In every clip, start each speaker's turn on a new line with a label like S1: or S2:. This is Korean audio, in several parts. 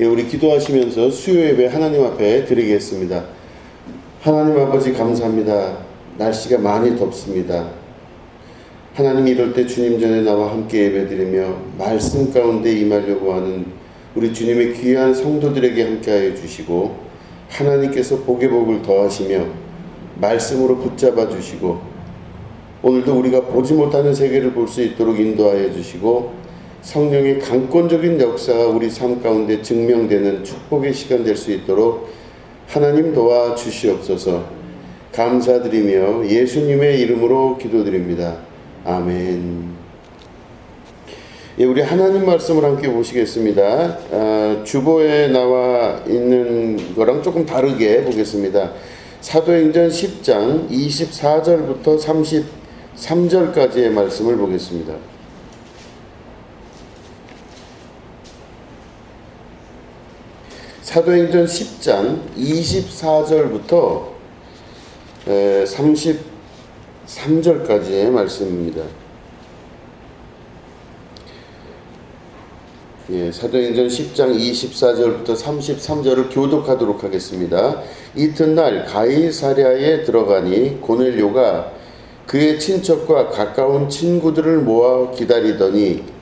S1: 예, 우리 기도하시면서 수요 예배 하나님 앞에 드리겠습니다. 하나님 아버지 감사합니다. 날씨가 많이 덥습니다. 하나님, 이럴 때 주님 전에 나와 함께 예배드리며 말씀 가운데 임하려고 하는 우리 주님의 귀한 성도들에게 함께하여 주시고, 하나님께서 복의 복을 더하시며 말씀으로 붙잡아 주시고, 오늘도 우리가 보지 못하는 세계를 볼 수 있도록 인도하여 주시고, 성령의 강권적인 역사가 우리 삶 가운데 증명되는 축복의 시간 될 수 있도록 하나님 도와 주시옵소서. 감사드리며 예수님의 이름으로 기도드립니다. 아멘. 예, 우리 하나님 말씀을 함께 보시겠습니다. 주보에 나와 있는 거랑 조금 다르게 보겠습니다. 사도행전 10장 24절부터 33절까지의 말씀을 보겠습니다. 사도행전 10장 24절부터 33절까지의 말씀입니다. 예, 사도행전 10장 24절부터 33절을 교독하도록 하겠습니다. 이튿날 가이사랴에 들어가니 고넬료가 그의 친척과 가까운 친구들을 모아 기다리더니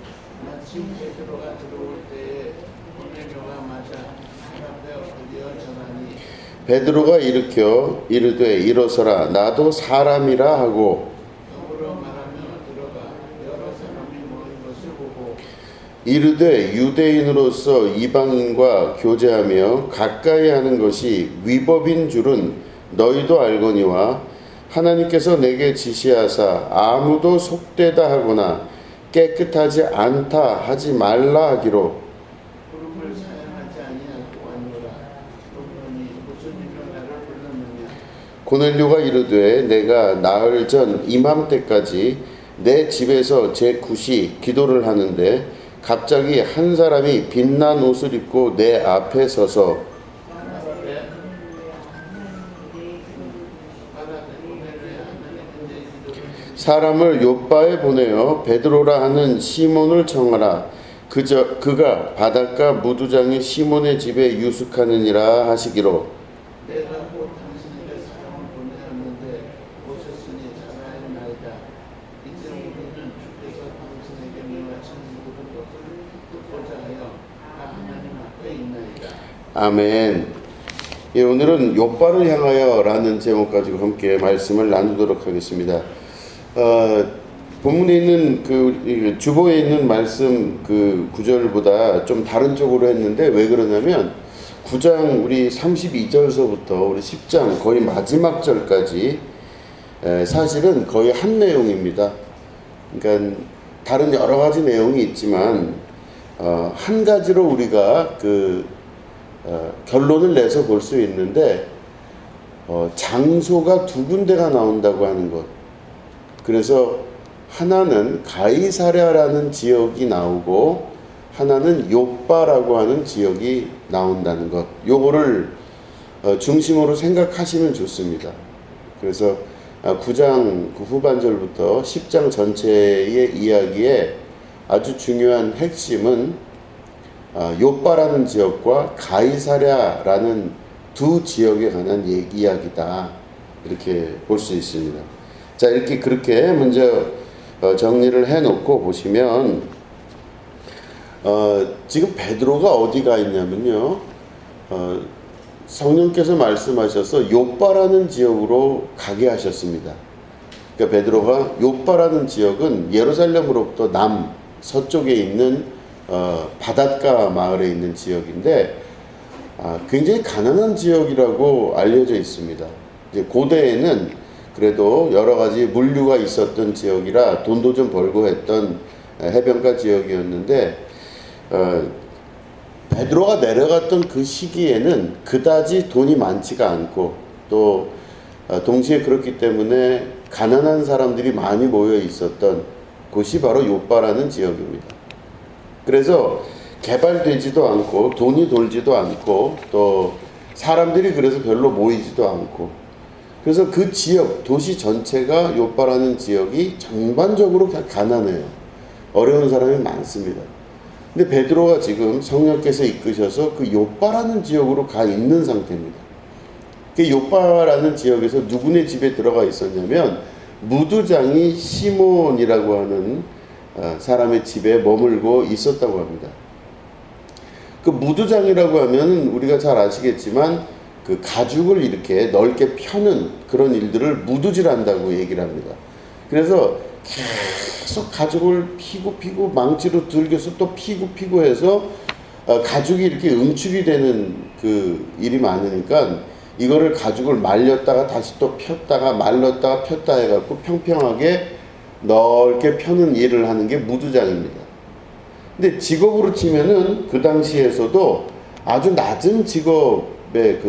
S1: 베드로가 일으켜 이르되 일어서라, 나도 사람이라 하고 이르되 유대인으로서 이방인과 교제하며 가까이 하는 것이 위법인 줄은 너희도 알거니와 하나님께서 내게 지시하사 아무도 속되다 하거나 깨끗하지 않다 하지 말라 하기로 고넬료가 이르되 내가 나흘 전 이맘때까지 내 집에서 제 굿이 기도를 하는데 갑자기 한 사람이 빛난 옷을 입고 내 앞에 서서 사람을 욥바에 보내어 베드로라 하는 시몬을 청하라. 그가 바닷가 무두장의 시몬의 집에 유숙하느니라 하시기로 아멘. 예, 오늘은 욥바를 향하여 라는 제목 가지고 함께 말씀을 나누도록 하겠습니다. 본문에 있는 그 주보에 있는 말씀 그 구절보다 좀 다른 쪽으로 했는데, 왜 그러냐면 9장 우리 32절서부터 우리 10장 거의 마지막 절까지 사실은 거의 한 내용입니다. 그러니까 다른 여러 가지 내용이 있지만 한 가지로 우리가 결론을 내서 볼 수 있는데, 장소가 두 군데가 나온다고 하는 것. 그래서 하나는 가이사랴라는 지역이 나오고 하나는 욥바라고 하는 지역이 나온다는 것. 요거를 중심으로 생각하시면 좋습니다. 그래서 9장 그 후반절부터 10장 전체의 이야기에 아주 중요한 핵심은 욥바라는 지역과 가이사랴라는 두 지역에 관한 이야기다, 이렇게 볼 수 있습니다. 자, 이렇게 그렇게 먼저 정리를 해놓고 보시면 지금 베드로가 어디가 있냐면요, 성령께서 말씀하셔서 욥바라는 지역으로 가게 하셨습니다. 그러니까 베드로가 욥바라는 지역은 예루살렘으로부터 서쪽에 있는 바닷가 마을에 있는 지역인데, 굉장히 가난한 지역이라고 알려져 있습니다. 이제 고대에는 그래도 여러 가지 물류가 있었던 지역이라 돈도 좀 벌고 했던 해변가 지역이었는데, 베드로가 내려갔던 그 시기에는 그다지 돈이 많지가 않고, 또 동시에 그렇기 때문에 가난한 사람들이 많이 모여 있었던 곳이 바로 욥바라는 지역입니다. 그래서 개발되지도 않고 돈이 돌지도 않고 또 사람들이 그래서 별로 모이지도 않고, 그래서 그 지역, 도시 전체가 욥바라는 지역이 전반적으로 다 가난해요. 어려운 사람이 많습니다. 근데 베드로가 지금 성령께서 이끄셔서 그 욥바라는 지역으로 가 있는 상태입니다. 그 욥바라는 지역에서 누구네 집에 들어가 있었냐면 무두장이 시몬이라고 하는 사람의 집에 머물고 있었다고 합니다. 그 무두장이라고 하면 우리가 잘 아시겠지만 그 가죽을 이렇게 넓게 펴는 그런 일들을 무두질한다고 얘기를 합니다. 그래서 계속 가죽을 피고 망치로 들겨서 또 피고 해서 가죽이 이렇게 응축이 되는 그 일이 많으니까 이거를 가죽을 말렸다가 다시 또 폈다가 말렸다가 폈다 해갖고 평평하게 넓게 펴는 일을 하는 게 무두장입니다. 근데 직업으로 치면은 그 당시에서도 아주 낮은 직업에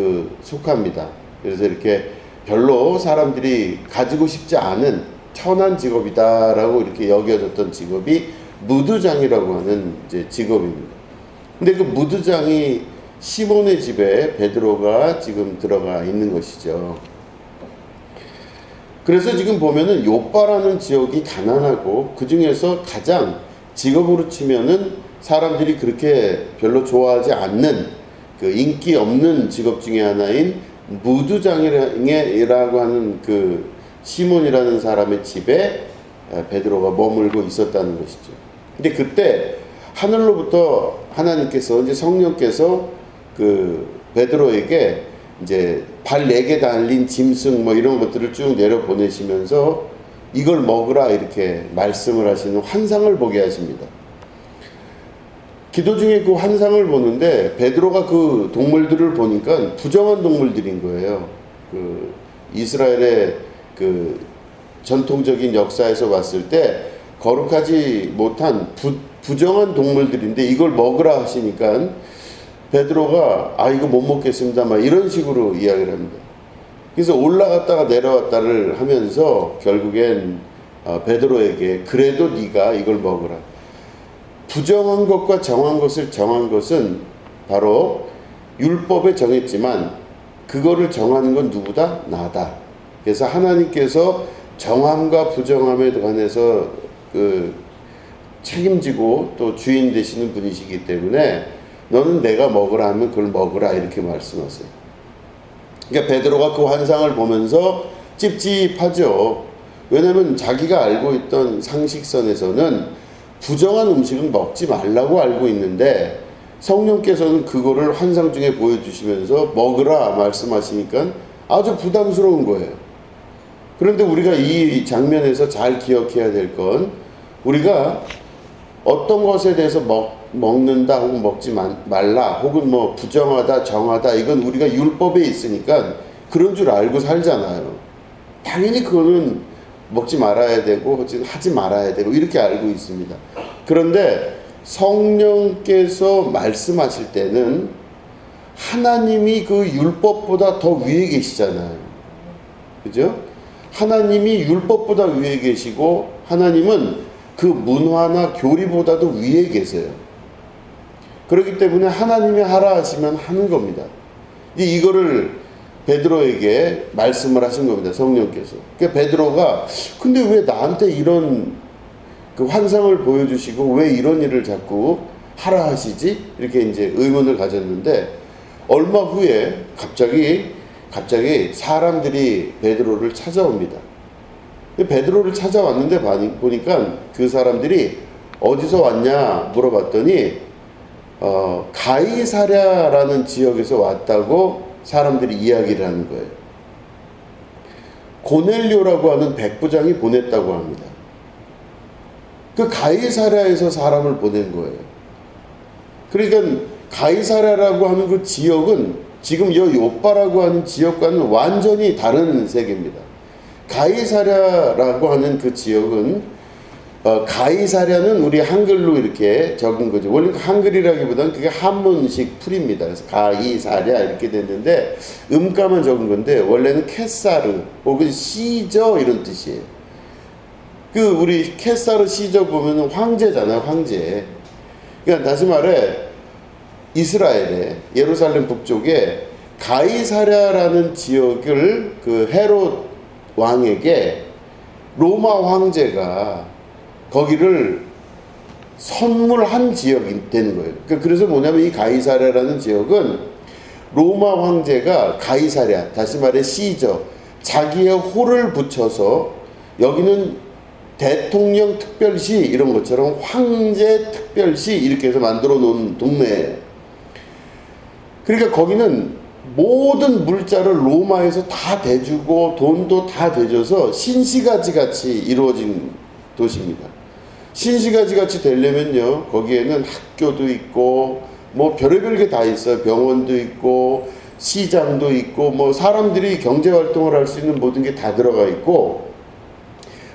S1: 속합니다. 그래서 이렇게 별로 사람들이 가지고 싶지 않은 천한 직업이다라고 이렇게 여겨졌던 직업이 무두장이라고 하는 이제 직업입니다. 근데 그 무두장이 시몬의 집에 베드로가 지금 들어가 있는 것이죠. 그래서 지금 보면은 욥바라는 지역이 가난하고 그 중에서 가장 직업으로 치면은 사람들이 그렇게 별로 좋아하지 않는 그 인기 없는 직업 중에 하나인 무두장이라고 하는 그 시몬이라는 사람의 집에 베드로가 머물고 있었다는 것이죠. 근데 그때 하늘로부터 하나님께서 이제 성령께서 그 베드로에게 이제 발 4개 달린 짐승 뭐 이런 것들을 쭉 내려 보내시면서 이걸 먹으라 이렇게 말씀을 하시는 환상을 보게 하십니다. 기도 중에 그 환상을 보는데 베드로가 그 동물들을 보니까 부정한 동물들인 거예요. 그 이스라엘의 그 전통적인 역사에서 봤을 때 거룩하지 못한 부정한 동물들인데 이걸 먹으라 하시니까 베드로가 이거 못 먹겠습니다 막 이런 식으로 이야기를 합니다. 그래서 올라갔다가 내려왔다를 하면서 결국엔 베드로에게 그래도 네가 이걸 먹으라. 부정한 것과 정한 것을 정한 것은 바로 율법에 정했지만 그거를 정하는 건 누구다? 나다. 그래서 하나님께서 정함과 부정함에 관해서 그 책임지고 또 주인 되시는 분이시기 때문에 너는 내가 먹으라 하면 그걸 먹으라 이렇게 말씀하세요. 그러니까 베드로가 그 환상을 보면서 찝찝하죠. 왜냐하면 자기가 알고 있던 상식선에서는 부정한 음식은 먹지 말라고 알고 있는데 성령께서는 그거를 환상 중에 보여주시면서 먹으라 말씀하시니까 아주 부담스러운 거예요. 그런데 우리가 이 장면에서 잘 기억해야 될 건 우리가 어떤 것에 대해서 먹는다 혹은 먹지 말라 혹은 뭐 부정하다 정하다 이건 우리가 율법에 있으니까 그런 줄 알고 살잖아요. 당연히 그거는 먹지 말아야 되고 하지 말아야 되고 이렇게 알고 있습니다. 그런데 성령께서 말씀하실 때는 하나님이 그 율법보다 더 위에 계시잖아요. 그죠? 하나님이 율법보다 위에 계시고 하나님은 그 문화나 교리보다도 위에 계세요. 그렇기 때문에 하나님이 하라 하시면 하는 겁니다. 이거를 베드로에게 말씀을 하신 겁니다. 성령께서. 그러니까 베드로가 근데 왜 나한테 이런 그 환상을 보여주시고 왜 이런 일을 자꾸 하라 하시지? 이렇게 이제 의문을 가졌는데 얼마 후에 갑자기 사람들이 베드로를 찾아옵니다. 베드로를 찾아왔는데 보니까 그 사람들이 어디서 왔냐 물어봤더니 가이사랴라는 지역에서 왔다고 사람들이 이야기를 하는 거예요. 고넬료라고 하는 백부장이 보냈다고 합니다. 그 가이사랴에서 사람을 보낸 거예요. 그러니까 가이사랴라고 하는 그 지역은 지금 이 욥바라고 하는 지역과는 완전히 다른 세계입니다. 가이사랴라고 하는 그 지역은 가이사랴는 우리 한글로 이렇게 적은 거죠. 원래 한글이라기보다는 그게 한문식 풀입니다. 그래서 가이사랴 이렇게 됐는데 음가만 적은 건데 원래는 케사르 혹은 시저 이런 뜻이에요. 그 우리 케사르 시저 보면 황제잖아요. 황제. 그러니까 다시 말해 이스라엘의 예루살렘 북쪽에 가이사랴라는 지역을 그 헤롯 왕에게 로마 황제가 거기를 선물한 지역이 되는 거예요. 그래서 뭐냐면 이 가이사랴라는 지역은 로마 황제가 가이사랴, 다시 말해 시저, 자기의 호를 붙여서 여기는 대통령 특별시 이런 것처럼 황제 특별시 이렇게 해서 만들어 놓은 동네예요. 그러니까 거기는 모든 물자를 로마에서 다 대주고 돈도 다 대줘서 신시가지 같이 이루어진 도시입니다. 신시가지 같이 되려면요, 거기에는 학교도 있고 뭐 별의별 게 다 있어요. 병원도 있고 시장도 있고 뭐 사람들이 경제 활동을 할 수 있는 모든 게 다 들어가 있고,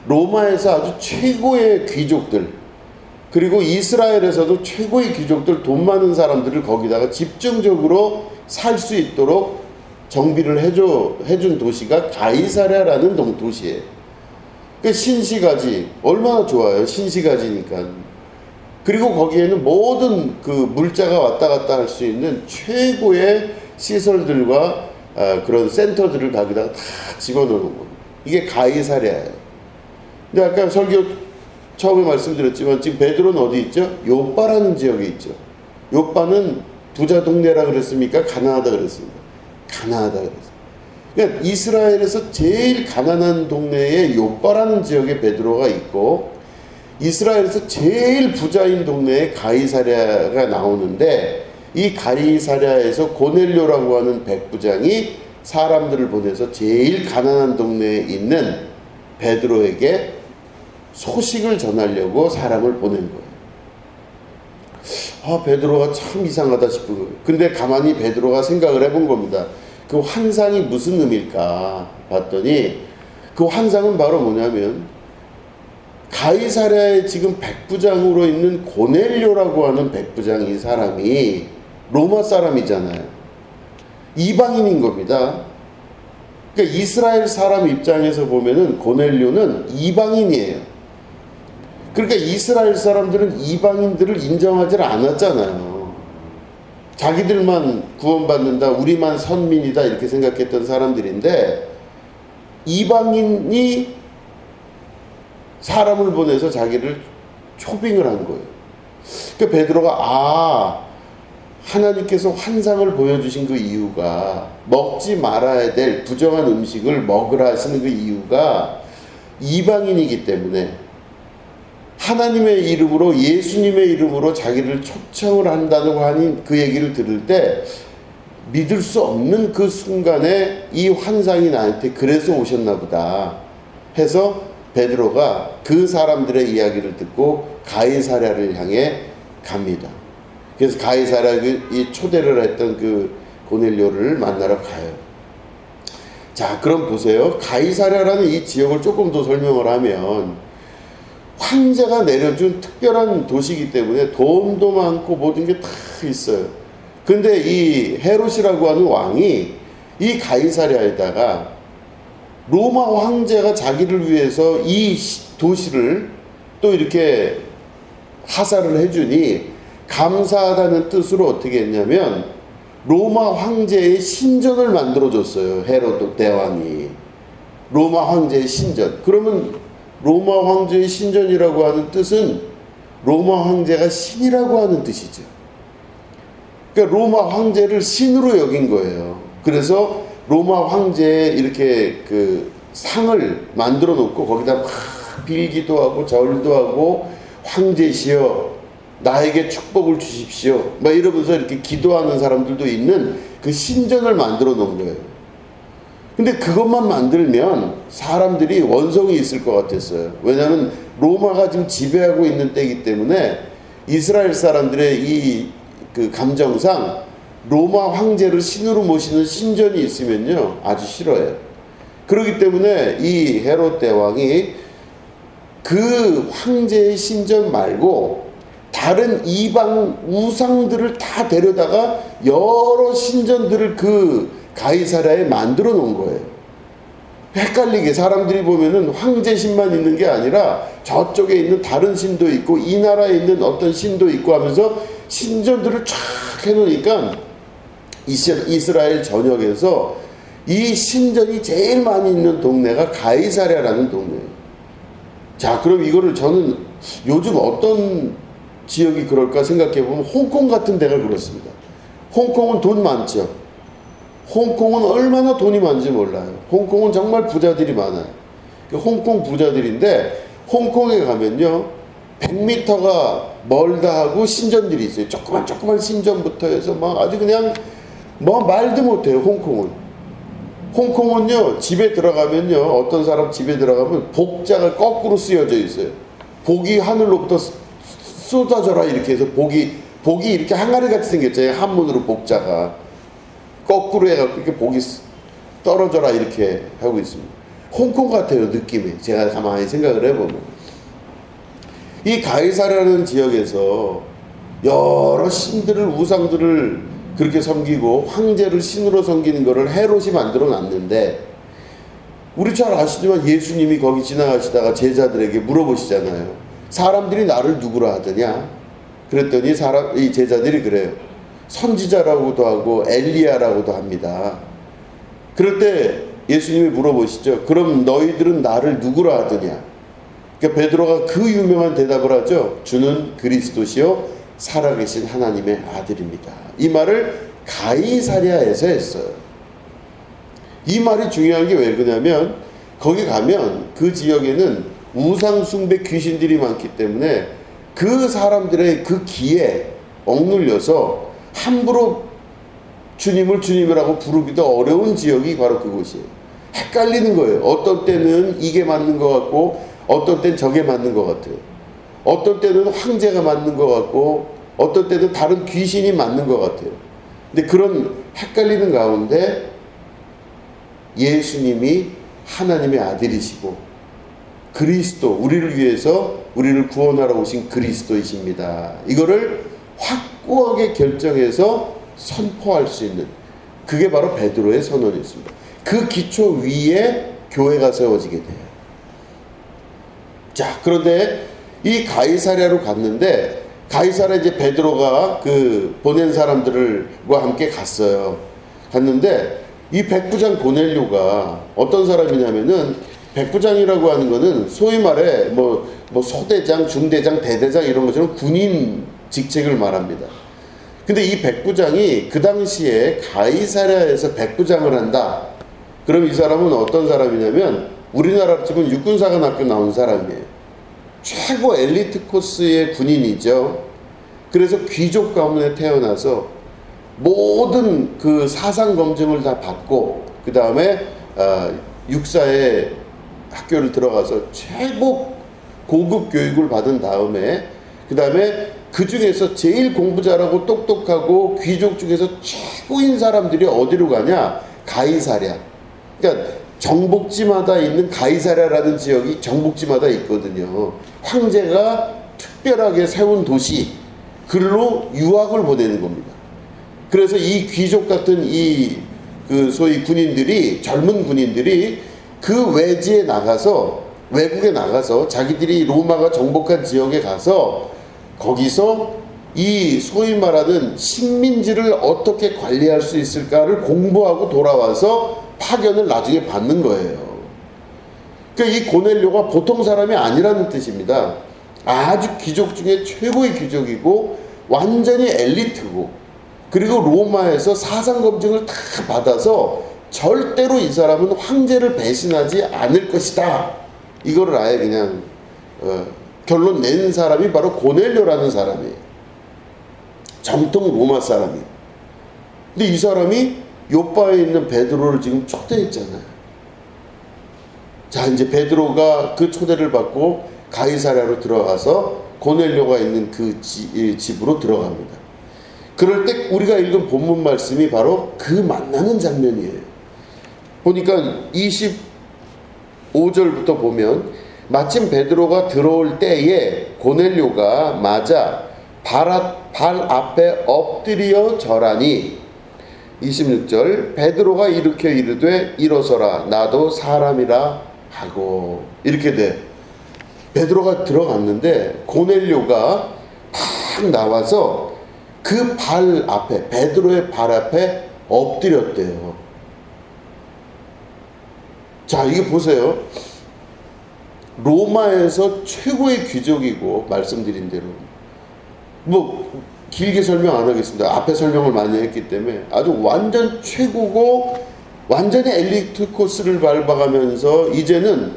S1: 로마에서 아주 최고의 귀족들, 그리고 이스라엘에서도 최고의 귀족들, 돈 많은 사람들을 거기다가 집중적으로 살 수 있도록 정비를 해준 도시가 가이사랴라는 도시예요. 그 신시가지 얼마나 좋아요. 신시가지니까. 그리고 거기에는 모든 그 물자가 왔다 갔다 할 수 있는 최고의 시설들과 그런 센터들을 거기다가 다 집어넣는 겁니다. 이게 가이사랴예요. 근데 아까 설교 처음에 말씀드렸지만 지금 베드로는 어디 있죠? 요빠라는 지역에 있죠. 요빠는 부자 동네라 그랬습니까? 가난하다 그랬습니까? 가난하다 그랬어요. 그러니까 이스라엘에서 제일 가난한 동네에 요빠라는 지역에 베드로가 있고, 이스라엘에서 제일 부자인 동네에 가이사랴가 나오는데, 이 가이사랴에서 고넬료라고 하는 백부장이 사람들을 보내서 제일 가난한 동네에 있는 베드로에게 소식을 전하려고 사람을 보낸 거예요. 베드로가 참 이상하다 싶은 거예요. 근데 가만히 베드로가 생각을 해본 겁니다. 그 환상이 무슨 의미일까 봤더니, 그 환상은 바로 뭐냐면 가이사랴에 지금 백부장으로 있는 고넬료라고 하는 백부장, 이 사람이 로마 사람이잖아요. 이방인인 겁니다. 그러니까 이스라엘 사람 입장에서 보면은 고넬료는 이방인이에요. 그러니까 이스라엘 사람들은 이방인들을 인정하지 않았잖아요. 자기들만 구원받는다, 우리만 선민이다 이렇게 생각했던 사람들인데, 이방인이 사람을 보내서 자기를 초빙을 한 거예요. 그러니까 베드로가 하나님께서 환상을 보여주신 그 이유가, 먹지 말아야 될 부정한 음식을 먹으라 하시는 그 이유가 이방인이기 때문에 하나님의 이름으로, 예수님의 이름으로 자기를 초청을 한다고 하니 그 얘기를 들을 때 믿을 수 없는 그 순간에 이 환상이 나한테 그래서 오셨나 보다 해서 베드로가 그 사람들의 이야기를 듣고 가이사랴를 향해 갑니다. 그래서 가이사랴에 초대를 했던 그 고넬료를 만나러 가요. 자, 그럼 보세요. 가이사랴라는 이 지역을 조금 더 설명을 하면, 황제가 내려준 특별한 도시이기 때문에 돈도 많고 모든 게 다 있어요. 근데 이 헤롯이라고 하는 왕이 이 가이사랴에다가 로마 황제가 자기를 위해서 이 도시를 또 이렇게 하사를 해주니 감사하다는 뜻으로 어떻게 했냐면 로마 황제의 신전을 만들어줬어요. 헤롯 대왕이 로마 황제의 신전. 그러면 로마 황제의 신전이라고 하는 뜻은 로마 황제가 신이라고 하는 뜻이죠. 그러니까 로마 황제를 신으로 여긴 거예요. 그래서 로마 황제에 이렇게 그 상을 만들어 놓고 거기다 막 빌기도 하고 절도 하고, 황제시여 나에게 축복을 주십시오 막 이러면서 이렇게 기도하는 사람들도 있는 그 신전을 만들어 놓은 거예요. 근데 그것만 만들면 사람들이 원성이 있을 것 같았어요. 왜냐하면 로마가 지금 지배하고 있는 때이기 때문에 이스라엘 사람들의 이 그 감정상 로마 황제를 신으로 모시는 신전이 있으면요 아주 싫어해요. 그렇기 때문에 이 헤롯 대왕이 그 황제의 신전 말고 다른 이방 우상들을 다 데려다가 여러 신전들을 그 가이사랴에 만들어 놓은 거예요. 헷갈리게 사람들이 보면은 황제 신만 있는 게 아니라 저쪽에 있는 다른 신도 있고 이 나라에 있는 어떤 신도 있고 하면서 신전들을 쫙 해놓으니까 이스라엘 전역에서 이 신전이 제일 많이 있는 동네가 가이사랴라는 동네예요. 자, 그럼 이거를 저는 요즘 어떤 지역이 그럴까 생각해보면 홍콩 같은 데가 그렇습니다. 홍콩은 돈 많죠. 홍콩은 얼마나 돈이 많은지 몰라요. 홍콩은 정말 부자들이 많아요. 홍콩 부자들인데 홍콩에 가면요 100m가 멀다 하고 신전들이 있어요. 조그만 신전부터 해서 막 아주 그냥 뭐 말도 못해요. 홍콩은요 집에 들어가면요 어떤 사람 집에 들어가면 복자가 거꾸로 쓰여져 있어요. 복이 하늘로부터 쏟아져라 이렇게 해서 복이 이렇게 항아리 같이 생겼잖아요. 한문으로 복자가 거꾸로 해갖고 이렇게 복이 떨어져라 이렇게 하고 있습니다. 홍콩 같아요 느낌이. 제가 가만히 생각을 해보면 이 가이사랴라는 지역에서 여러 신들을 우상들을 그렇게 섬기고 황제를 신으로 섬기는 것을 헤롯이 만들어 놨는데 우리 잘 아시지만 예수님이 거기 지나가시다가 제자들에게 물어보시잖아요. 사람들이 나를 누구라 하더냐? 그랬더니 이 제자들이 그래요. 선지자라고도 하고 엘리야라고도 합니다. 그럴 때 예수님이 물어보시죠. 그럼 너희들은 나를 누구라 하더냐? 그러니까 베드로가 그 유명한 대답을 하죠. 주는 그리스도시요 살아계신 하나님의 아들입니다. 이 말을 가이사랴에서 했어요. 이 말이 중요한 게 왜 그러냐면 거기 가면 그 지역에는 우상숭배 귀신들이 많기 때문에 그 사람들의 그 기에 억눌려서 함부로 주님을 주님이라고 부르기도 어려운 지역이 바로 그곳이에요. 헷갈리는 거예요. 어떤 때는 이게 맞는 것 같고 어떤 때는 저게 맞는 것 같아요. 어떤 때는 황제가 맞는 것 같고 어떤 때는 다른 귀신이 맞는 것 같아요. 근데 그런 헷갈리는 가운데 예수님이 하나님의 아들이시고 그리스도, 우리를 위해서 우리를 구원하러 오신 그리스도이십니다. 이거를 확고하게 결정해서 선포할 수 있는 그게 바로 베드로의 선언이었습니다. 그 기초 위에 교회가 세워지게 돼요. 자, 그런데 이 가이사랴로 갔는데 가이사랴 이제 베드로가 그 보낸 사람들과 함께 갔는데 이 백부장 고넬료가 어떤 사람이냐면은 백부장이라고 하는 거는 소위 말해 뭐 소대장, 중대장, 대대장 이런 것처럼 군인 직책을 말합니다. 근데 이 백부장이 그 당시에 가이사랴에서 백부장을 한다. 그럼 이 사람은 어떤 사람이냐면 우리나라로 치면 육군사관학교 나온 사람이에요. 최고 엘리트 코스의 군인이죠. 그래서 귀족 가문에 태어나서 모든 그 사상 검증을 다 받고 그 다음에 육사에 학교를 들어가서 최고 고급 교육을 받은 다음에 그 다음에 그 중에서 제일 공부 잘하고 똑똑하고 귀족 중에서 최고인 사람들이 어디로 가냐? 가이사랴. 그러니까 정복지마다 있는 가이사랴라는 지역이 정복지마다 있거든요. 황제가 특별하게 세운 도시, 그로 유학을 보내는 겁니다. 그래서 이 귀족 같은 그 소위 군인들이, 젊은 군인들이 그 외지에 나가서, 외국에 나가서 자기들이 로마가 정복한 지역에 가서 거기서 이 소위 말하는 식민지를 어떻게 관리할 수 있을까를 공부하고 돌아와서 파견을 나중에 받는 거예요. 그러니까 이 고넬료가 보통 사람이 아니라는 뜻입니다. 아주 귀족 중에 최고의 귀족이고 완전히 엘리트고 그리고 로마에서 사상 검증을 다 받아서 절대로 이 사람은 황제를 배신하지 않을 것이다. 이거를 아예 그냥 결론 낸 사람이 바로 고넬료라는 사람이에요. 정통 로마 사람이에요. 근데 이 사람이 요바에 있는 베드로를 지금 초대했잖아요. 자, 이제 베드로가 그 초대를 받고 가이사랴로 들어가서 고넬료가 있는 그 집으로 들어갑니다. 그럴 때 우리가 읽은 본문 말씀이 바로 그 만나는 장면이에요. 보니까 25절부터 보면 마침 베드로가 들어올 때에 고넬료가 맞아 발 앞에 엎드려 절하니 26절 베드로가 일으켜 이르되 일어서라 나도 사람이라 하고 이렇게 돼. 베드로가 들어갔는데 고넬료가 탁 나와서 그 발 앞에 베드로의 발 앞에 엎드렸대요. 자, 이게 보세요. 로마에서 최고의 귀족이고 말씀드린 대로 뭐 길게 설명 안 하겠습니다. 앞에 설명을 많이 했기 때문에 아주 완전 최고고 완전히 엘리트 코스를 밟아가면서 이제는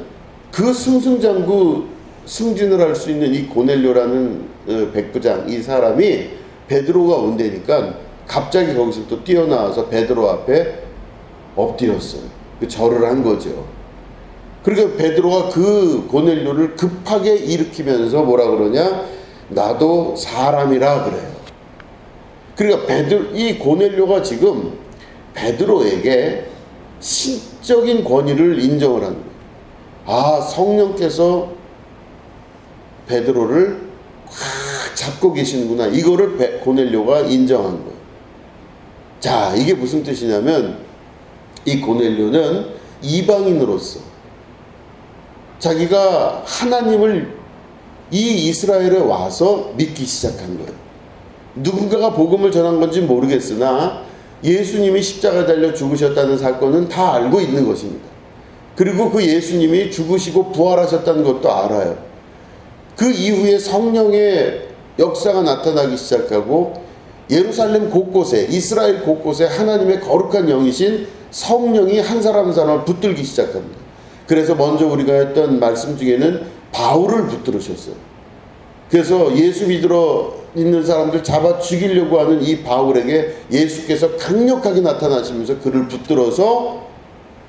S1: 그 승승장구 승진을 할 수 있는 이 고넬료라는 백부장, 이 사람이 베드로가 온다니까 갑자기 거기서부터 뛰어나와서 베드로 앞에 엎드렸어요. 그 절을 한 거죠. 그러니까 베드로가 그 고넬료를 급하게 일으키면서 뭐라 그러냐? 나도 사람이라 그래요. 그러니까 이 고넬료가 지금 베드로에게 신적인 권위를 인정을 하는 거예요. 아, 성령께서 베드로를 확 잡고 계시는구나. 이거를 고넬료가 인정한 거예요. 자, 이게 무슨 뜻이냐면 이 고넬료는 이방인으로서 자기가 하나님을 이 이스라엘에 와서 믿기 시작한 거예요. 누군가가 복음을 전한 건지 모르겠으나 예수님이 십자가에 달려 죽으셨다는 사건은 다 알고 있는 것입니다. 그리고 그 예수님이 죽으시고 부활하셨다는 것도 알아요. 그 이후에 성령의 역사가 나타나기 시작하고 예루살렘 곳곳에, 이스라엘 곳곳에 하나님의 거룩한 영이신 성령이 한 사람 한 사람을 붙들기 시작합니다. 그래서 먼저 우리가 했던 말씀 중에는 바울을 붙들으셨어요. 그래서 예수 믿으러 있는 사람들 잡아 죽이려고 하는 이 바울에게 예수께서 강력하게 나타나시면서 그를 붙들어서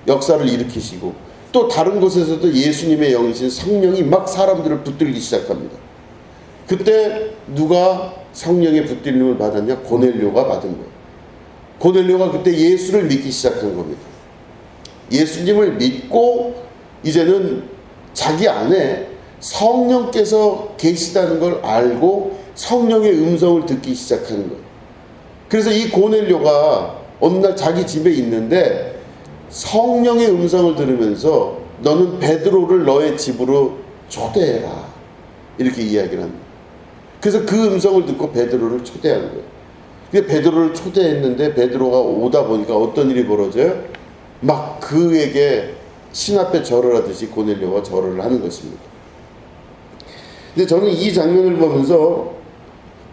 S1: 역사를 일으키시고, 또 다른 곳에서도 예수님의 영이신 성령이 막 사람들을 붙들기 시작합니다. 그때 누가 성령의 붙들림을 받았냐? 고넬료가 받은 거예요. 고넬료가 그때 예수를 믿기 시작한 겁니다. 예수님을 믿고 이제는 자기 안에 성령께서 계시다는 걸 알고 성령의 음성을 듣기 시작하는 거예요. 그래서 이 고넬료가 어느 날 자기 집에 있는데 성령의 음성을 들으면서 너는 베드로를 너의 집으로 초대해라, 이렇게 이야기를 합니다. 그래서 그 음성을 듣고 베드로를 초대한 거예요. 근데 베드로를 초대했는데 베드로가 오다 보니까 어떤 일이 벌어져요? 막 그에게 신 앞에 절을 하듯이 고넬료가 절을 하는 것입니다. 근데 저는 이 장면을 보면서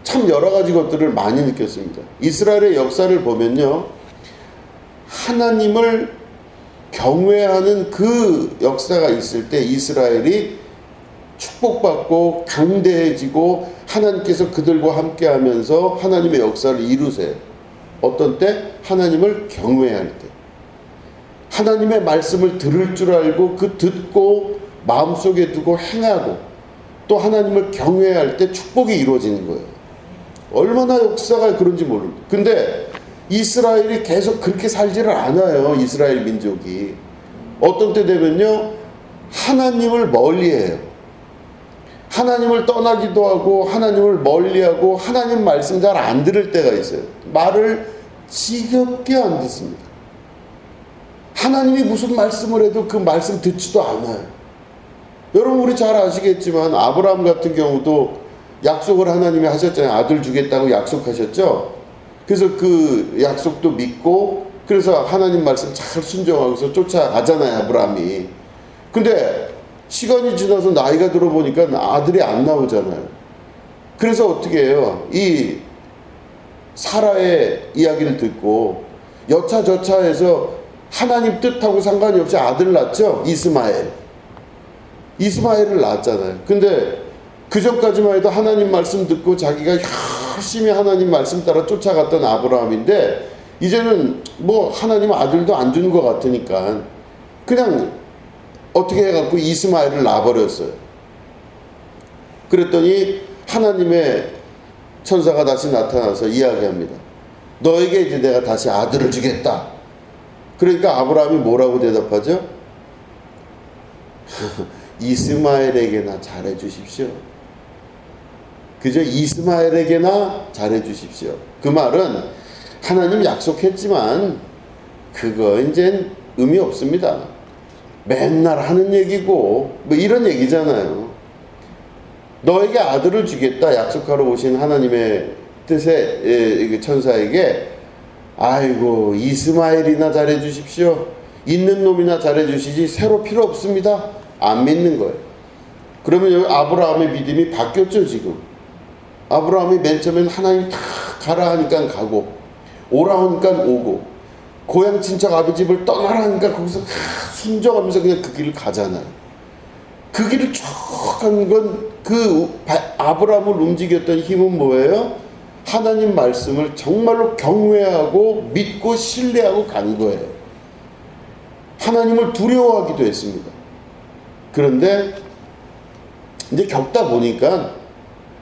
S1: 참 여러 가지 것들을 많이 느꼈습니다. 이스라엘의 역사를 보면요, 하나님을 경외하는 그 역사가 있을 때 이스라엘이 축복받고 강대해지고 하나님께서 그들과 함께하면서 하나님의 역사를 이루세요. 어떤 때? 하나님을 경외할 때. 하나님의 말씀을 들을 줄 알고 그 듣고 마음속에 두고 행하고 또 하나님을 경외할 때 축복이 이루어지는 거예요. 얼마나 역사가 그런지 모릅니다. 근데 이스라엘이 계속 그렇게 살지를 않아요. 이스라엘 민족이 어떤 때 되면요, 하나님을 멀리해요. 하나님을 떠나기도 하고 하나님을 멀리하고 하나님 말씀 잘 안 들을 때가 있어요. 말을 지겹게 안 듣습니다. 하나님이 무슨 말씀을 해도 그 말씀 듣지도 않아요. 여러분, 우리 잘 아시겠지만 아브라함 같은 경우도 약속을 하나님이 하셨잖아요. 아들 주겠다고 약속하셨죠. 그래서 그 약속도 믿고 그래서 하나님 말씀 잘 순종하고서 쫓아가잖아요, 아브라함이. 근데 시간이 지나서 나이가 들어보니까 아들이 안 나오잖아요. 그래서 어떻게 해요? 이 사라의 이야기를 듣고 여차저차해서 하나님 뜻하고 상관이 없이 아들 낳죠? 이스마엘을 낳았잖아요. 근데 그 전까지만 해도 하나님 말씀 듣고 자기가 열심히 하나님 말씀 따라 쫓아갔던 아브라함인데 이제는 뭐 하나님 아들도 안 주는 것 같으니까 그냥 어떻게 해갖고 이스마엘을 낳아버렸어요. 그랬더니 하나님의 천사가 다시 나타나서 이야기합니다. 너에게 이제 내가 다시 아들을 주겠다. 그러니까 아브라함이 뭐라고 대답하죠? 이스마엘에게나 잘해주십시오. 그저 이스마엘에게나 잘해주십시오. 그 말은 하나님 약속했지만 그거 이제 의미 없습니다. 맨날 하는 얘기고 뭐 이런 얘기잖아요. 너에게 아들을 주겠다 약속하러 오신 하나님의 뜻의 천사에게 아이고 이스마엘이나 잘해주십시오. 있는 놈이나 잘해주시지 새로 필요 없습니다. 안 믿는 거예요. 그러면 여기 아브라함의 믿음이 바뀌었죠. 지금 아브라함이 맨 처음엔 하나님 다 가라 하니까 가고, 오라 하니까 오고, 고향 친척 아비 집을 떠나라 하니까 거기서 순종하면서 그냥 그 길을 가잖아요. 그 길을 쭉 가는 건 그 아브라함을 움직였던 힘은 뭐예요? 하나님 말씀을 정말로 경외하고 믿고 신뢰하고 간 거예요. 하나님을 두려워하기도 했습니다. 그런데 이제 겪다 보니까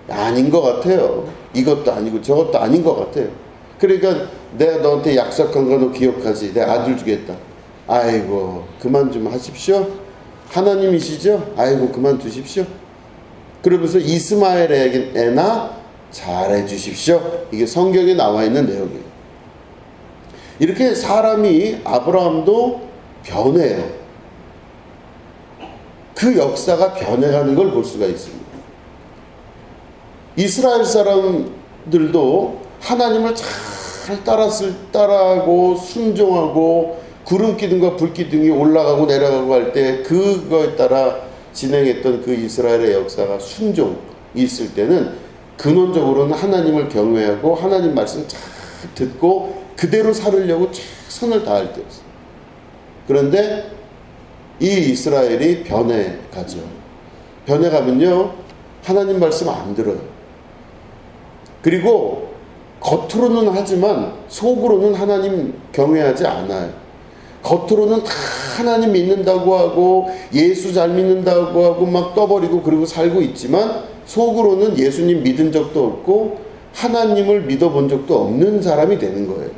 S1: 아닌 것 같아요. 이것도 아니고 저것도 아닌 것 같아요. 그러니까 내가 너한테 약속한 거 너 기억하지? 내 아들 주겠다. 아이고 그만 좀 하십시오. 하나님이시죠? 아이고 그만 두십시오. 그러면서 이스마엘에게나 잘해 주십시오. 이게 성경에 나와 있는 내용이에요. 이렇게 사람이, 아브라함도 변해요. 그 역사가 변해가는 걸 볼 수가 있습니다. 이스라엘 사람들도 하나님을 잘 따라하고 순종하고 구름 기둥과 불 기둥이 올라가고 내려가고 할 때 그거에 따라 진행했던 그 이스라엘의 역사가 순종이 있을 때는 근원적으로는 하나님을 경외하고 하나님 말씀 잘 듣고 그대로 살으려고 최선을 다할 때였어요. 그런데 이 이스라엘이 변해가죠. 변해가면요 하나님 말씀 안 들어요. 그리고 겉으로는 하지만 속으로는 하나님 경외하지 않아요. 겉으로는 다 하나님 믿는다고 하고 예수 잘 믿는다고 하고 막 떠버리고 그러고 살고 있지만 속으로는 예수님 믿은 적도 없고 하나님을 믿어본 적도 없는 사람이 되는 거예요.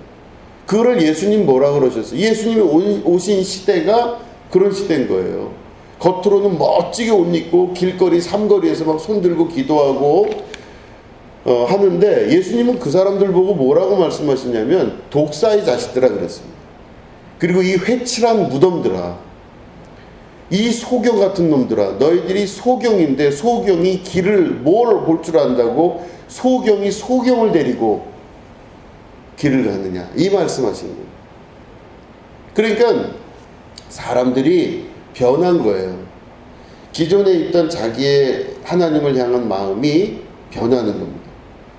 S1: 그거를 예수님 뭐라 그러셨어요? 예수님이 오신 시대가 그런 시대인 거예요. 겉으로는 멋지게 옷 입고 길거리 삼거리에서 막 손들고 기도하고 하는데 예수님은 그 사람들 보고 뭐라고 말씀하시냐면 독사의 자식들아 그랬습니다. 그리고 이 회칠한 무덤들아, 이 소경 같은 놈들아, 너희들이 소경인데 소경이 길을 뭘 볼 줄 안다고 소경이 소경을 데리고 길을 가느냐, 이 말씀하시는 거예요. 그러니까 사람들이 변한 거예요. 기존에 있던 자기의 하나님을 향한 마음이 변하는 겁니다.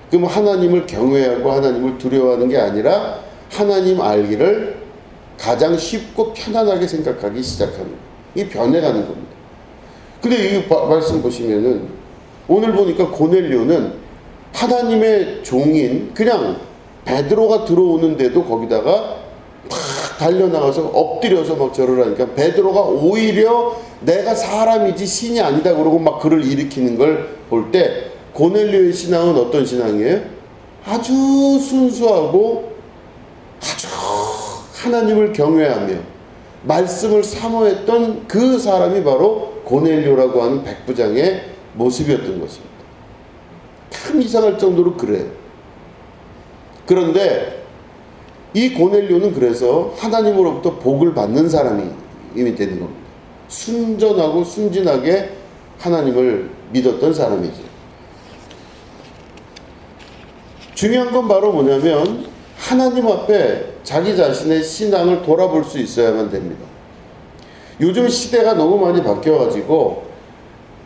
S1: 그럼 하나님을 경외하고 하나님을 두려워하는 게 아니라 하나님 알기를 가장 쉽고 편안하게 생각하기 시작하는 거예요. 이 변해가는 겁니다. 근데 이 말씀 보시면은 오늘 보니까 고넬료는 하나님의 종인 그냥 베드로가 들어오는데도 거기다가 막 달려나가서 엎드려서 막 절을 하니까 베드로가 오히려 내가 사람이지 신이 아니다 그러고 막 그를 일으키는 걸 볼 때 고넬료의 신앙은 어떤 신앙이에요? 아주 순수하고 아주 하나님을 경외하며 말씀을 사모했던 그 사람이 바로 고넬료라고 하는 백부장의 모습이었던 것입니다. 참 이상할 정도로 그래요. 그런데 이 고넬료는 그래서 하나님으로부터 복을 받는 사람이 되는 겁니다. 순전하고 순진하게 하나님을 믿었던 사람이죠. 중요한 건 바로 뭐냐면 하나님 앞에 자기 자신의 신앙을 돌아볼 수 있어야만 됩니다. 요즘 시대가 너무 많이 바뀌어가지고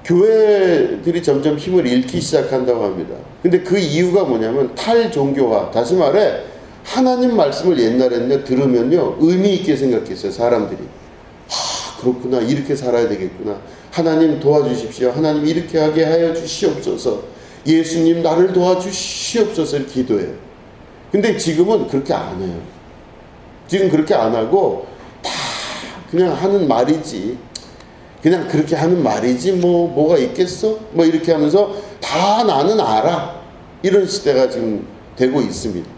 S1: 교회들이 점점 힘을 잃기 시작한다고 합니다. 근데 그 이유가 뭐냐면 탈종교화, 다시 말해 하나님 말씀을 옛날에는 들으면요 의미 있게 생각했어요. 사람들이 그렇구나, 이렇게 살아야 되겠구나, 하나님 도와주십시오, 하나님 이렇게 하게 하여 주시옵소서, 예수님 나를 도와주시옵소서를 기도해요. 근데 지금은 그렇게 안 해요. 지금 그렇게 안 하고 다 그냥 하는 말이지, 그냥 그렇게 하는 말이지 뭐가 있겠어? 뭐 이렇게 하면서 다 나는 알아, 이런 시대가 지금 되고 있습니다.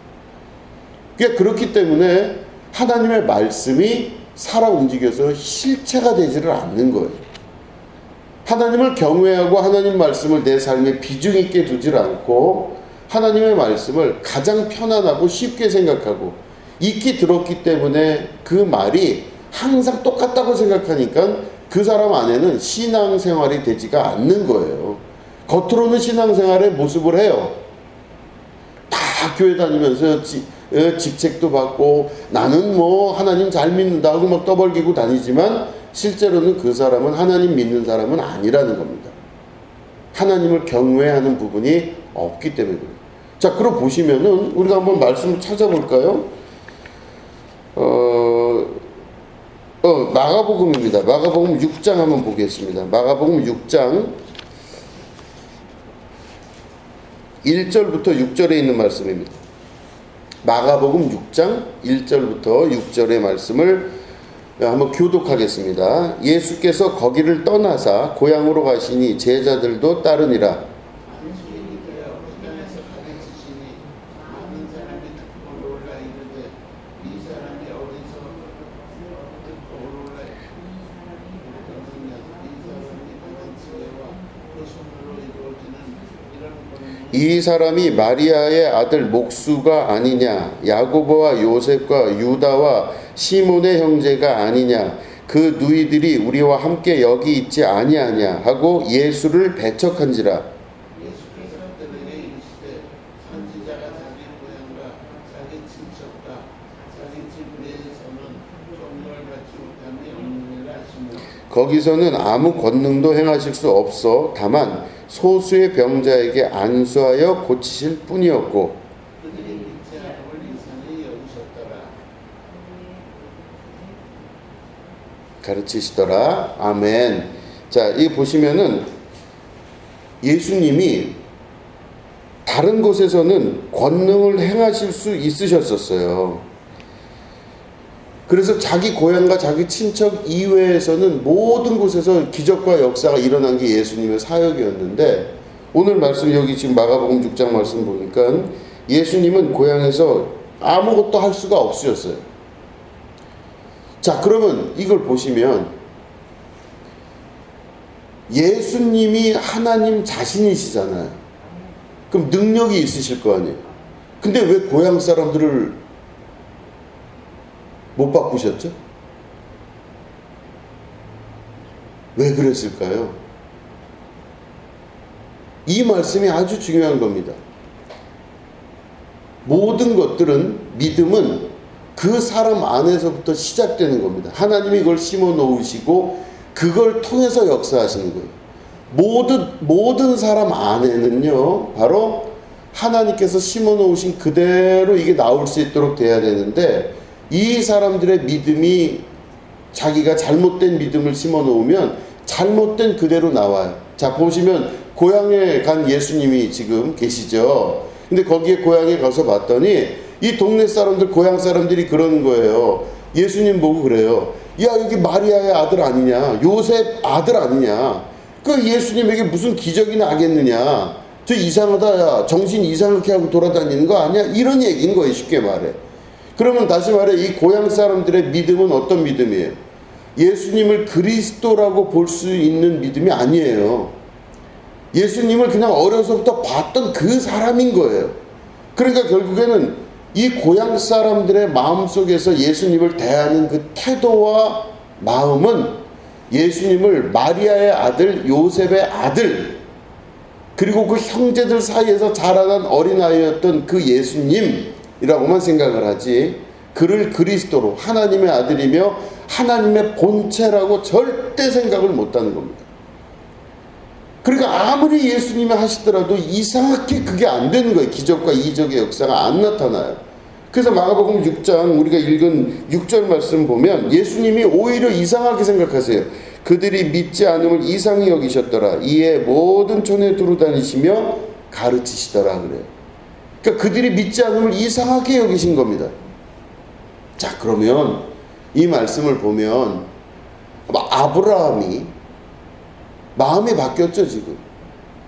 S1: 그러니까 그렇기 때문에 하나님의 말씀이 살아 움직여서 실체가 되지를 않는 거예요. 하나님을 경외하고 하나님 말씀을 내 삶에 비중 있게 두질 않고 하나님의 말씀을 가장 편안하고 쉽게 생각하고 익히 들었기 때문에 그 말이 항상 똑같다고 생각하니까 그 사람 안에는 신앙생활이 되지가 않는 거예요. 겉으로는 신앙생활의 모습을 해요. 다 교회 다니면서 직책도 받고 나는 하나님 잘 믿는다 하고 막 떠벌기고 다니지만 실제로는 그 사람은 하나님 믿는 사람은 아니라는 겁니다. 하나님을 경외하는 부분이 없기 때문에 그래요. 자, 그럼 보시면은 우리가 한번 말씀을 찾아볼까요? 마가복음입니다. 마가복음 6장 한번 보겠습니다. 마가복음 6장 1절부터 6절에 있는 말씀입니다. 마가복음 6장 1절부터 6절의 말씀을 한번 교독하겠습니다. 예수께서 거기를 떠나사 고향으로 가시니 제자들도 따르니라. 이 사람이 마리아의 아들 목수가 아니냐, 야고보와 요셉과 유다와 시몬의 형제가 아니냐, 그 누이들이 우리와 함께 여기 있지 아니하냐 하고 예수를 배척한지라. 예수께서 그들에게 이르시되 선지자가 자기 고향과 자기 친척과 자기 집 내에서는 종을 받지 못함이 없느니라 하시며, 거기서는 아무 권능도 행하실 수 없어 다만 소수의 병자에게 안수하여 고치실 뿐이었고, 그들이 믿지 않음을 이상히 여기셨더라. 가르치시더라. 아멘. 자, 이 보시면은 예수님이 다른 곳에서는 권능을 행하실 수 있으셨었어요. 그래서 자기 고향과 자기 친척 이외에서는 모든 곳에서 기적과 역사가 일어난 게 예수님의 사역이었는데, 오늘 말씀 여기 지금 마가복음 6장 말씀 보니까 예수님은 고향에서 아무것도 할 수가 없으셨어요. 자, 그러면 이걸 보시면 예수님이 하나님 자신이시잖아요. 그럼 능력이 있으실 거 아니에요. 근데 왜 고향 사람들을 못 바꾸셨죠? 왜 그랬을까요? 이 말씀이 아주 중요한 겁니다. 모든 것들은, 믿음은 그 사람 안에서부터 시작되는 겁니다. 하나님이 그걸 심어 놓으시고 그걸 통해서 역사하시는 거예요. 모든 사람 안에는요, 바로 하나님께서 심어 놓으신 그대로 이게 나올 수 있도록 돼야 되는데, 이 사람들의 믿음이 자기가 잘못된 믿음을 심어 놓으면 잘못된 그대로 나와요. 자, 보시면 고향에 간 예수님이 지금 계시죠. 근데 거기에 고향에 가서 봤더니 이 동네 사람들, 고향 사람들이 그러는 거예요. 예수님 보고 그래요. 야, 여기 마리아의 아들 아니냐, 요셉 아들 아니냐, 그 예수님에게 무슨 기적이 나겠느냐, 저 이상하다, 야, 정신 이상하게 하고 돌아다니는 거 아니야, 이런 얘기인 거예요, 쉽게 말해. 그러면 다시 말해, 이 고향 사람들의 믿음은 어떤 믿음이에요? 예수님을 그리스도라고 볼 수 있는 믿음이 아니에요. 예수님을 그냥 어려서부터 봤던 그 사람인 거예요. 그러니까 결국에는 이 고향 사람들의 마음속에서 예수님을 대하는 그 태도와 마음은 예수님을 마리아의 아들, 요셉의 아들, 그리고 그 형제들 사이에서 자라난 어린아이였던 그 예수님이라고만 생각을 하지, 그를 그리스도로, 하나님의 아들이며 하나님의 본체라고 절대 생각을 못하는 겁니다. 그러니까 아무리 예수님이 하시더라도 이상하게 그게 안 되는 거예요. 기적과 이적의 역사가 안 나타나요. 그래서 마가복음 6장 우리가 읽은 6절 말씀 보면 예수님이 오히려 이상하게 생각하세요. 그들이 믿지 않음을 이상히 여기셨더라. 이에 모든 촌에 두루 다니시며 가르치시더라 그래요. 그러니까 그들이 믿지 않음을 이상하게 여기신 겁니다. 자, 그러면 이 말씀을 보면 아브라함이 마음이 바뀌었죠. 지금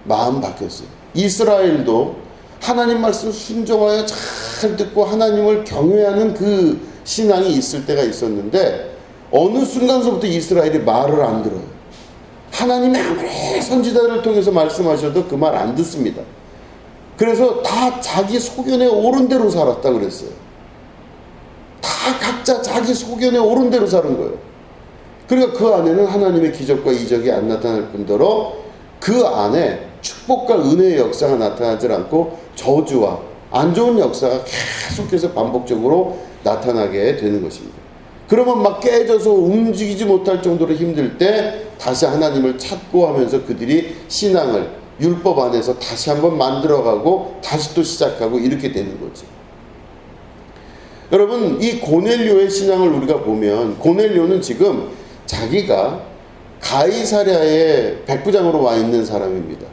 S1: 마음 바뀌었어요. 이스라엘도 하나님 말씀 순종하여 잘 듣고 하나님을 경외하는 그 신앙이 있을 때가 있었는데, 어느 순간서부터 이스라엘이 말을 안 들어요. 하나님이 아무리 선지자들을 통해서 말씀하셔도 그 말 안 듣습니다. 그래서 다 자기 소견에 옳은 대로 살았다 그랬어요. 다 각자 자기 소견에 옳은 대로 사는 거예요. 그러니까 그 안에는 하나님의 기적과 이적이 안 나타날 뿐더러 그 안에 축복과 은혜의 역사가 나타나지 않고 저주와 안 좋은 역사가 계속해서 반복적으로 나타나게 되는 것입니다. 그러면 막 깨져서 움직이지 못할 정도로 힘들 때 다시 하나님을 찾고 하면서 그들이 신앙을 율법 안에서 다시 한번 만들어가고 다시 또 시작하고 이렇게 되는 거죠. 여러분, 이 고넬료의 신앙을 우리가 보면 고넬료는 지금 자기가 가이사랴의 백부장으로 와 있는 사람입니다.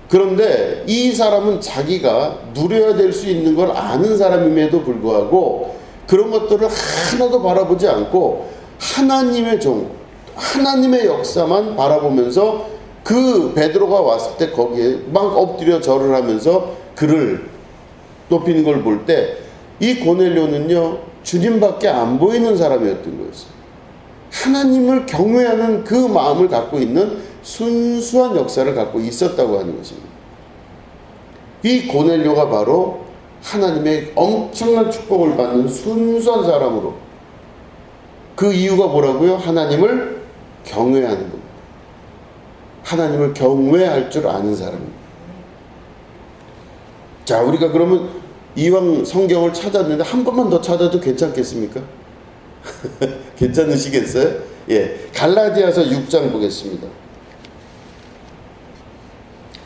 S1: 그런데 이 사람은 자기가 누려야 될 수 있는 걸 아는 사람임에도 불구하고 그런 것들을 하나도 바라보지 않고 하나님의 종, 하나님의 역사만 바라보면서 그 베드로가 왔을 때 거기에 막 엎드려 절을 하면서 그를 높이는 걸 볼 때 이 고넬료는요, 주님밖에 안 보이는 사람이었던 거였어요. 하나님을 경외하는 그 마음을 갖고 있는 순수한 역사를 갖고 있었다고 하는 것입니다. 이 고넬료가 바로 하나님의 엄청난 축복을 받는 순수한 사람으로, 그 이유가 뭐라고요? 하나님을 경외하는 겁니다. 하나님을 경외할 줄 아는 사람입니다. 자, 우리가 그러면 이왕 성경을 찾았는데 한 번만 더 찾아도 괜찮겠습니까? 괜찮으시겠어요? 예, 갈라디아서 6장 보겠습니다.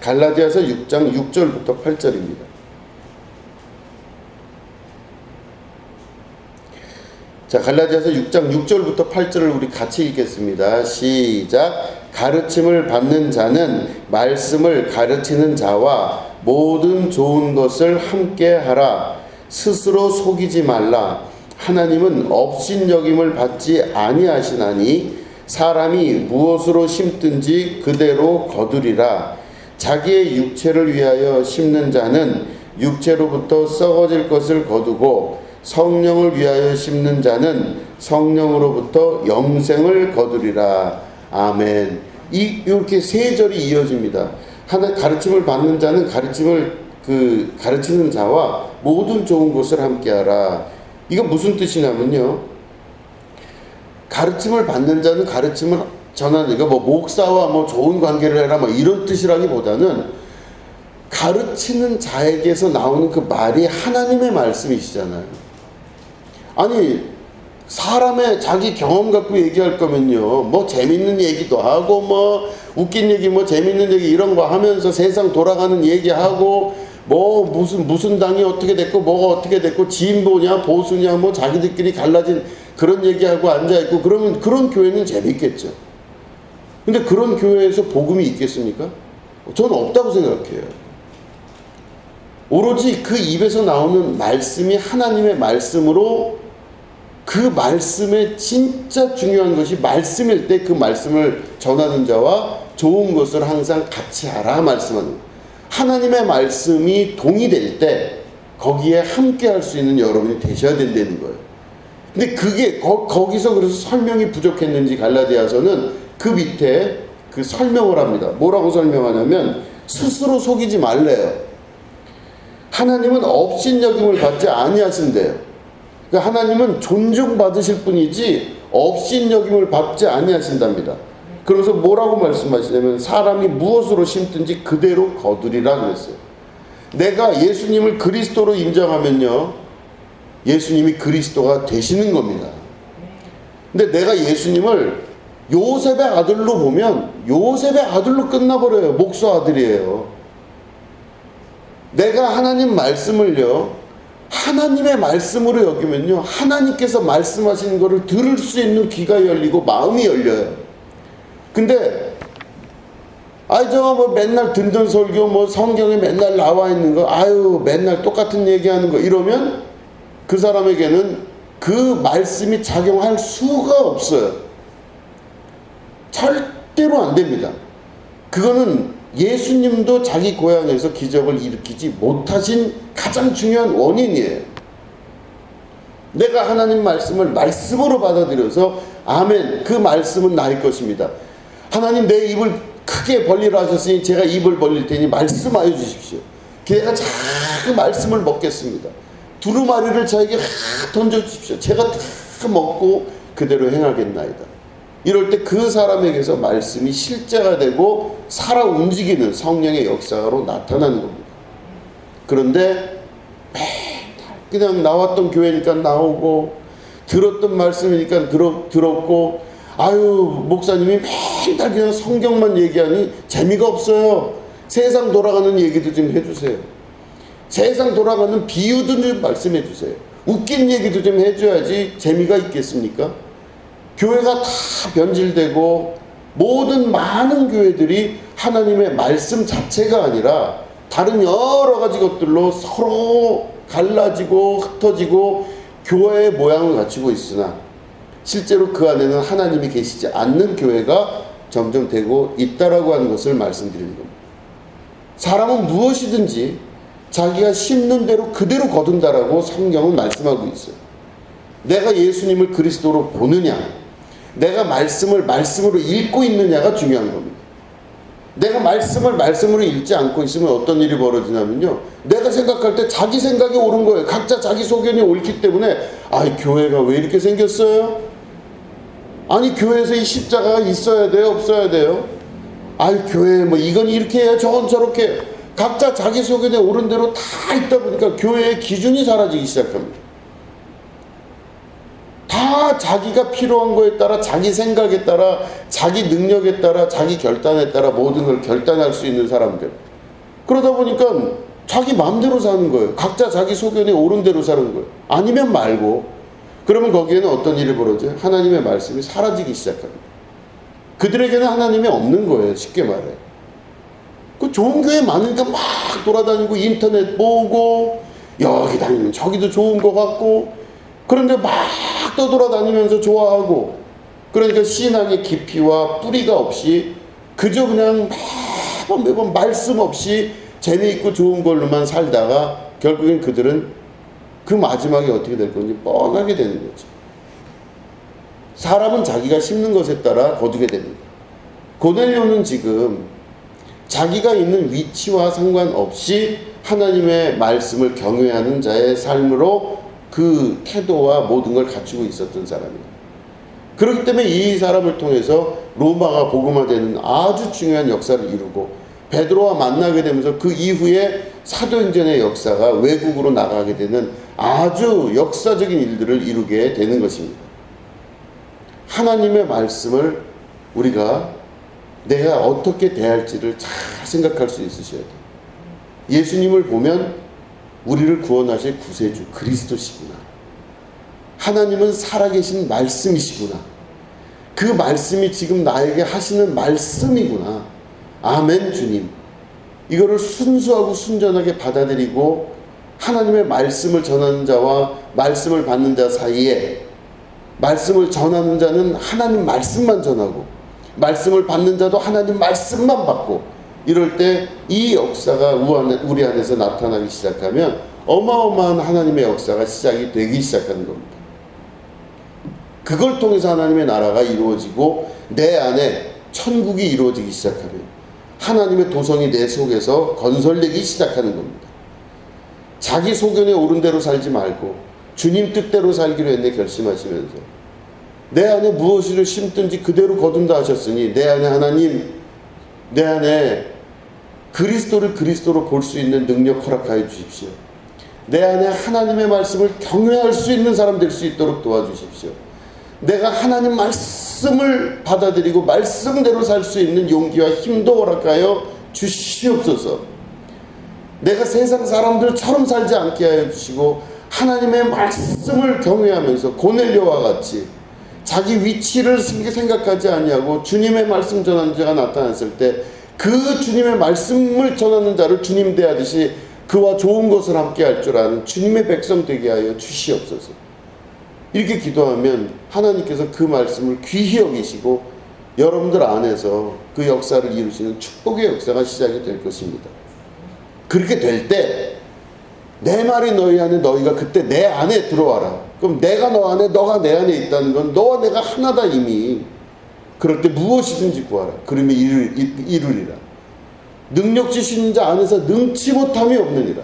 S1: 갈라디아서 6장 6절부터 8절입니다. 자, 갈라디아서 6장 6절부터 8절을 우리 같이 읽겠습니다. 시작. 가르침을 받는 자는 말씀을 가르치는 자와 모든 좋은 것을 함께 하라. 스스로 속이지 말라. 하나님은 업신여김을 받지 아니하시나니 사람이 무엇으로 심든지 그대로 거두리라. 자기의 육체를 위하여 심는 자는 육체로부터 썩어질 것을 거두고 성령을 위하여 심는 자는 성령으로부터 영생을 거두리라. 아멘. 이렇게 세 절이 이어집니다. 하나, 가르침을 받는 자는 가르치는 자와 모든 좋은 것을 함께하라. 이거 무슨 뜻이냐면요, 가르침을 받는 자는 가르침을 전하는, 그러니까 뭐 목사와 뭐 좋은 관계를 해라 뭐 이런 뜻이라기보다는 가르치는 자에게서 나오는 그 말이 하나님의 말씀이시잖아요. 아니, 사람의 자기 경험 갖고 얘기할 거면요, 뭐 재밌는 얘기도 하고 뭐 웃긴 얘기, 뭐 재밌는 얘기 이런 거 하면서 세상 돌아가는 얘기하고 뭐 무슨 당이 어떻게 됐고 뭐가 어떻게 됐고 진보냐 보수냐 뭐 자기들끼리 갈라진 그런 얘기하고 앉아있고 그러면 그런 교회는 재밌겠죠. 근데 그런 교회에서 복음이 있겠습니까? 저는 없다고 생각해요. 오로지 그 입에서 나오는 말씀이 하나님의 말씀으로, 그 말씀에 진짜 중요한 것이 말씀일 때 그 말씀을 전하는 자와 좋은 것을 항상 같이 하라 말씀하는 거예요. 하나님의 말씀이 동의될 때 거기에 함께 할 수 있는 여러분이 되셔야 된다는 거예요. 근데 그게 거기서 그래서 설명이 부족했는지 갈라디아서는 그 밑에 그 설명을 합니다. 뭐라고 설명하냐면 스스로 속이지 말래요. 하나님은 업신여김을 받지 아니하신대요. 그러니까 하나님은 존중받으실 뿐이지 업신여김을 받지 아니하신답니다. 그러면서 뭐라고 말씀하시냐면 사람이 무엇으로 심든지 그대로 거두리라 그랬어요. 내가 예수님을 그리스도로 인정하면요, 예수님이 그리스도가 되시는 겁니다. 근데 내가 예수님을 요셉의 아들로 보면 요셉의 아들로 끝나버려요. 목수 아들이에요. 내가 하나님 말씀을요, 하나님의 말씀으로 여기면요, 하나님께서 말씀하시는 것을 들을 수 있는 귀가 열리고 마음이 열려요. 근데 저거 뭐 맨날 듣는 설교, 뭐 성경에 맨날 나와 있는 거, 맨날 똑같은 얘기하는 거 이러면 그 사람에게는 그 말씀이 작용할 수가 없어요. 절대로 안 됩니다. 그거는 예수님도 자기 고향에서 기적을 일으키지 못하신 가장 중요한 원인이에요. 내가 하나님 말씀을 말씀으로 받아들여서 아멘, 그 말씀은 나의 것입니다. 하나님 내 입을 크게 벌리라 하셨으니 제가 입을 벌릴 테니 말씀하여 주십시오. 내가 그 말씀을 먹겠습니다. 두루마리를 저에게 던져주십시오. 제가 다 먹고 그대로 행하겠나이다. 이럴 때 그 사람에게서 말씀이 실제가 되고 살아 움직이는 성령의 역사로 나타나는 겁니다. 그런데 맨날 그냥 나왔던 교회니까 나오고 들었던 말씀이니까 들었고 목사님이 맨날 그냥 성경만 얘기하니 재미가 없어요. 세상 돌아가는 얘기도 좀 해주세요. 세상 돌아가는 비유도 좀 말씀해 주세요. 웃긴 얘기도 좀 해줘야지 재미가 있겠습니까? 교회가 다 변질되고 모든 많은 교회들이 하나님의 말씀 자체가 아니라 다른 여러 가지 것들로 서로 갈라지고 흩어지고 교회의 모양을 갖추고 있으나 실제로 그 안에는 하나님이 계시지 않는 교회가 점점 되고 있다라고 하는 것을 말씀드리는 겁니다. 사람은 무엇이든지 자기가 심는 대로 그대로 거둔다라고 성경은 말씀하고 있어요. 내가 예수님을 그리스도로 보느냐, 내가 말씀을 말씀으로 읽고 있느냐가 중요한 겁니다. 내가 말씀을 말씀으로 읽지 않고 있으면 어떤 일이 벌어지냐면요, 내가 생각할 때 자기 생각이 옳은 거예요. 각자 자기 소견이 옳기 때문에 교회가 왜 이렇게 생겼어요? 아니 교회에서 이 십자가가 있어야 돼요? 없어야 돼요? 교회 뭐 이건 이렇게 해야 저건 저렇게, 각자 자기 소견에 옳은 대로 다 있다 보니까 교회의 기준이 사라지기 시작합니다. 다 자기가 필요한 거에 따라, 자기 생각에 따라, 자기 능력에 따라, 자기 결단에 따라 모든 걸 결단할 수 있는 사람들. 그러다 보니까 자기 마음대로 사는 거예요. 각자 자기 소견에 옳은 대로 사는 거예요. 아니면 말고. 그러면 거기에는 어떤 일이 벌어져요? 하나님의 말씀이 사라지기 시작합니다. 그들에게는 하나님이 없는 거예요. 쉽게 말해. 그 좋은 교회 많으니까 막 돌아다니고 인터넷 보고 여기 다니면 저기도 좋은 것 같고, 그런데 막 떠돌아다니면서 좋아하고, 그러니까 신앙의 깊이와 뿌리가 없이 그저 그냥 매번 말씀 없이 재미있고 좋은 걸로만 살다가 결국엔 그들은 그 마지막에 어떻게 될 건지 뻔하게 되는 거죠. 사람은 자기가 심는 것에 따라 거두게 됩니다. 고넬료는 지금 자기가 있는 위치와 상관없이 하나님의 말씀을 경외하는 자의 삶으로 그 태도와 모든 걸 갖추고 있었던 사람이에요. 그렇기 때문에 이 사람을 통해서 로마가 복음화되는 아주 중요한 역사를 이루고, 베드로와 만나게 되면서 그 이후에 사도행전의 역사가 외국으로 나가게 되는 아주 역사적인 일들을 이루게 되는 것입니다. 하나님의 말씀을 우리가 내가 어떻게 대할지를 잘 생각할 수 있으셔야 돼요. 예수님을 보면 우리를 구원하실 구세주 그리스도시구나. 하나님은 살아계신 말씀이시구나. 그 말씀이 지금 나에게 하시는 말씀이구나. 아멘 주님. 이거를 순수하고 순전하게 받아들이고 하나님의 말씀을 전하는 자와 말씀을 받는 자 사이에, 말씀을 전하는 자는 하나님 말씀만 전하고 말씀을 받는 자도 하나님 말씀만 받고, 이럴 때 이 역사가 우리 안에서 나타나기 시작하면 어마어마한 하나님의 역사가 시작이 되기 시작하는 겁니다. 그걸 통해서 하나님의 나라가 이루어지고 내 안에 천국이 이루어지기 시작하면 하나님의 도성이 내 속에서 건설되기 시작하는 겁니다. 자기 소견에 옳은 대로 살지 말고 주님 뜻대로 살기로 했네 결심하시면서, 내 안에 무엇을 심든지 그대로 거둔다 하셨으니 내 안에 하나님, 내 안에 그리스도를 그리스도로 볼 수 있는 능력 허락하여 주십시오. 내 안에 하나님의 말씀을 경외할 수 있는 사람 될 수 있도록 도와주십시오. 내가 하나님 말씀을 받아들이고 말씀대로 살 수 있는 용기와 힘도 허락하여 주시옵소서. 내가 세상 사람들처럼 살지 않게 하여 주시고 하나님의 말씀을 경외하면서 고넬료와 같이 자기 위치를 생각하지 아니하고 주님의 말씀 전하는 자가 나타났을 때 그 주님의 말씀을 전하는 자를 주님 대하듯이 그와 좋은 것을 함께 할 줄 아는 주님의 백성 되게 하여 주시옵소서. 이렇게 기도하면 하나님께서 그 말씀을 귀히 여기시고 여러분들 안에서 그 역사를 이루시는 축복의 역사가 시작이 될 것입니다. 그렇게 될 때 내 말이 너희 안에, 너희가 그때 내 안에 들어와라. 그럼 내가 너 안에, 너가 내 안에 있다는 건 너와 내가 하나다 이미. 그럴 때 무엇이든지 구하라. 그러면 이루리라. 능력 주시는 자 안에서 능치 못함이 없느니라.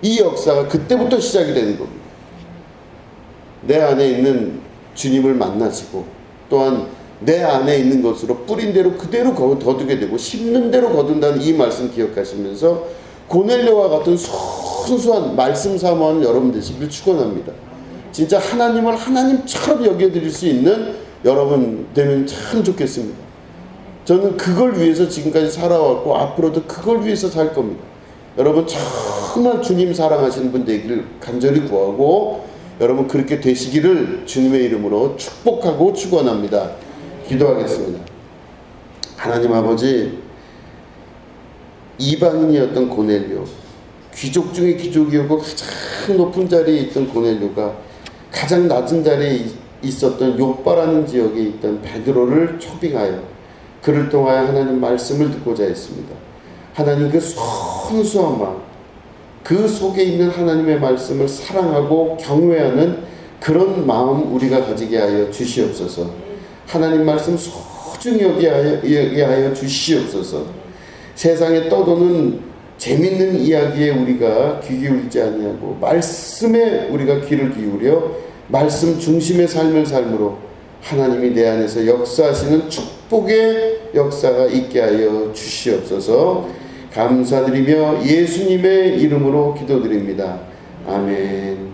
S1: 이 역사가 그때부터 시작이 되는 겁니다. 내 안에 있는 주님을 만나시고 또한 내 안에 있는 것으로 뿌린 대로 그대로 거두게 되고 심는 대로 거둔다는 이 말씀 기억하시면서 고넬료와 같은 순수한 말씀 사모하는 여러분 되시길 축원합니다. 진짜 하나님을 하나님처럼 여겨드릴 수 있는 여러분 되면 참 좋겠습니다. 저는 그걸 위해서 지금까지 살아왔고 앞으로도 그걸 위해서 살 겁니다. 여러분 정말 주님 사랑하시는 분 되기를 간절히 구하고 여러분 그렇게 되시기를 주님의 이름으로 축복하고 축원합니다. 기도하겠습니다. 하나님 아버지, 이방인이었던 고넬료, 귀족 중에 귀족이었고 가장 높은 자리에 있던 고넬료가 가장 낮은 자리에 있었던 욥바라는 지역에 있던 베드로를 초빙하여 그를 통하여 하나님 말씀을 듣고자 했습니다. 하나님 그 순수한 마음, 그 속에 있는 하나님의 말씀을 사랑하고 경외하는 그런 마음 우리가 가지게 하여 주시옵소서. 하나님 말씀 소중히 여기게 하여 주시옵소서. 세상에 떠도는 재밌는 이야기에 우리가 귀 기울이지 아니하고 말씀에 우리가 귀를 기울여 말씀 중심의 삶을 삶으로 하나님이 내 안에서 역사하시는 축복의 역사가 있게 하여 주시옵소서. 감사드리며 예수님의 이름으로 기도드립니다. 아멘.